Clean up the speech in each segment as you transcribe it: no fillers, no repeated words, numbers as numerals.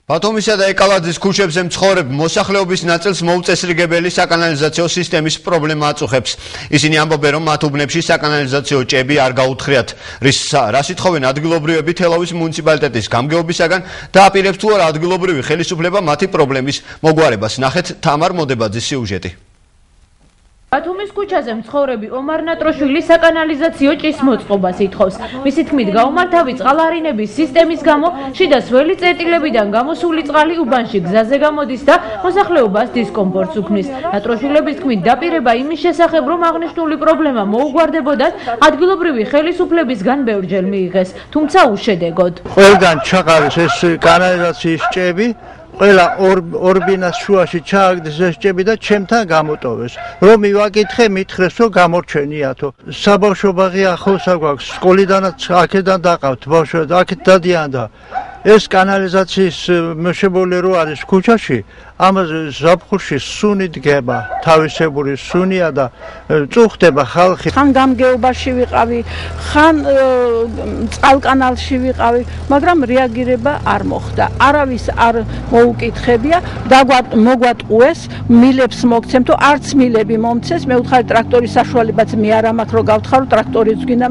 ბათუმისა და ეკალაძის ქუჩებზე მცხოვრებ მოსახლეობის ნაწილს მოუწესრიგებელი საკანალიზაციო სისტემის პრობლემა აწუხებს. ისინი ამბობენ, რომ მათ უბნებში საკანალიზაციო ჭები არ გაუთხრიათ, რას ითხოვენ ადგილობრივები თელავის მუნიციპალიტეტის გამგეობისაგან და აპირებს თუ არა ადგილობრივი ხელისუფლება მათი პრობლემის მოგვარებას. ნახეთ თამარ მოდებაძის სიუჟეტი. ბათუმის ქუჩაზე მცხოვრები ომარ ნატროშვილის საკანალიზაციო ჭის მოწყობას ითხოვს. მისი თქმით, გაუმართავი წყალარინების სისტემის გამო შიდა სველი წერტილებიდან გამოსული წყალი უბანში გზაზე გამოდის და მოსახლეობას დისკომფორტს უქმნის. ნატროშვილების თქმით, დაპირება იმის შესახებ, რომ აღნიშნული პრობლემა მოუგვარდებოდათ, ადგილობრივი ხელისუფლებისგან ბევრჯერ მიიღეს, თუმცა უშედეგოდ. ყველგან ჩაყარეს ეს კანალიზაციის ჭები. ყველა ორბინას შუაში ჩააგდეს ეს ჭები და ჩემთან გამოტოვეს. რომ მივაკითხე, მითხრეს, რომ გამორჩენიათო. საბავშვო ბაღი ახლოს აგვაქვს, სკოლიდანაც აქედან დაყავთ, ბავშვები აქეთ დადიან და ეს კანალიზაციის მოშებული რო არის ქუჩაში, ამაზე ზაფხულში სუნი დგება, თავისებური სუნია და წუხდება ხალხი. ხან გამგეობაში ვიყავი, ხან წყალკანალში ვიყავი, მაგრამ რეაგირება არ მოხდა. არავის არ მოუკითხებია, მოგვატყუეს, მილებს მოგცემთო, არც მილები მომცეს, მე ვთხარი ტრაქტორის საშუალებაც მე არ ამაქვს, რომ გავთხარო ტრაქტორიც გვინდა,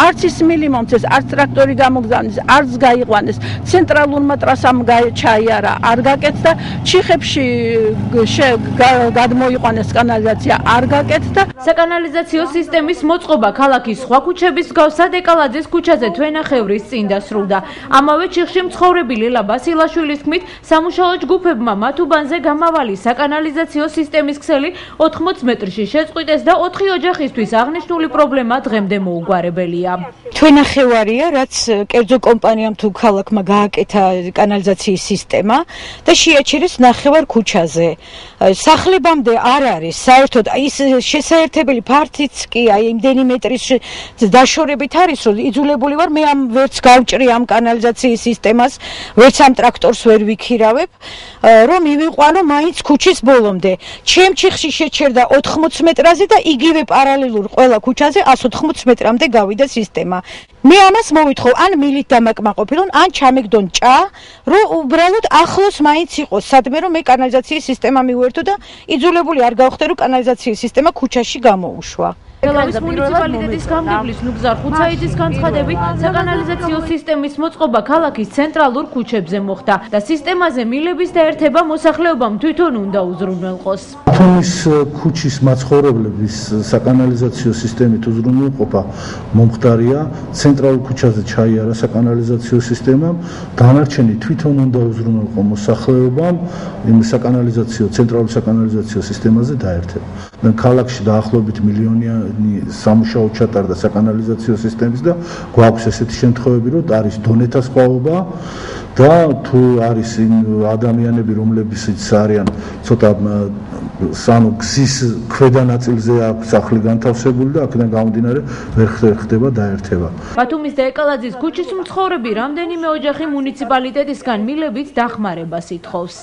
არც ის მილი მომცეს, არც ტრაქტორი გამოგზავნეს, არც გაიყვანეს. ცენტრალურმა ტრასამ ჩაიარა, არ გაკეთდა, ჩიხებში გადმოიყვანეს კანალიზაცია, არ გაკეთდა. საკანალიზაციო სისტემის მოწყობა ქალაქის სხვა ქუჩების მსგავსად ეკალაძის ქუჩაზე თვენახევრის წინ დასრულდა. ამავე ჩიხში მცხოვრები ლელა ბასილაშვილის თქმით, სამუშაო ჯგუფებმა მათ უბანზე გამავალი საკანალიზაციო სისტემის ქსელი 80 მეტრში შეწყვიტეს და 4 ოჯახისთვის აღნიშნული პრობლემა დღემდე მოუგვარებელია. თვენახევარია, რაც კერძო კომპანიამ თუ ქალაქმა გააკეთა კანალიზაციის სისტემა და შეაჩერეს ნახევარ ქუჩაზე. სახლებამდე არ არის საერთოდ ის შესაერთებელი ფართიც კი აი იმდენი მეტრის დაშორებით არის, რომ იძულებული ვარ მე ამ ვერც გავჭრი ამ კანალიზაციის სისტემას, ვერც ამ ტრაქტორს ვერ ვიქირავებ, რომ მივიყვანო მაინც ქუჩის ბოლომდე. ჩემ ჩიხში შეჩერდა 80 მეტრაზე და იგივე პარალელურ ყველა ქუჩაზე 180 მეტრამდე გავიდა სისტემა. მე ამას მოვითხოვ, ან მილით დამაკმაყოფილონ, ან ჩამეგდონ ჭა, რომ უბრალოდ ახლოს მაინც იყოს, სადმე რომ მე კანალიზაციის სისტემა მივერთო და იძულებული არ გავხდე, რომ კანალიზაციის სისტემა ქუჩაში გამოუშვა. თელავის მუნიციპალიტეტის გამგებლის ნუგზარ ხუცაიძის განცხადებით, საკანალიზაციო სისტემის მოწყობა ქალაქის ცენტრალურ ქუჩებზე მოხდა და სისტემაზე მილების დაერთება მოსახლეობამ თვითონ უნდა უზრუნველყოს. ბათუმის ქუჩის მაცხოვრებლების საკანალიზაციო სისტემით უზრუნველყოფა მომხდარია, ცენტრალურ ქუჩაზე ჩაიარა საკანალიზაციო სისტემამ, დანარჩენი თვითონ უნდა უზრუნველყო მოსახლეობამ იმ ცენტრალურ საკანალიზაციო სისტემაზე დაერთება. ქალაქში დაახლოებით მილიონიანი სამუშაო ჩატარდა საკანალიზაციო სისტემის და გვაქვს ესეთი შემთხვევები, რომ არის დონეთა სხვაობა და თუ არის ადამიანები, რომლებიც არიან ცოტა გზის ქვედა ნაწილზე აქვს სახლი განთავსებული და აქედან გამომდინარე ვერ ხდება დაერთება. ბათუმის და ეკალაძის ქუჩის მცხოვრები რამდენიმე ოჯახი მუნიციპალიტეტისგან მილებით დახმარებას ითხოვს.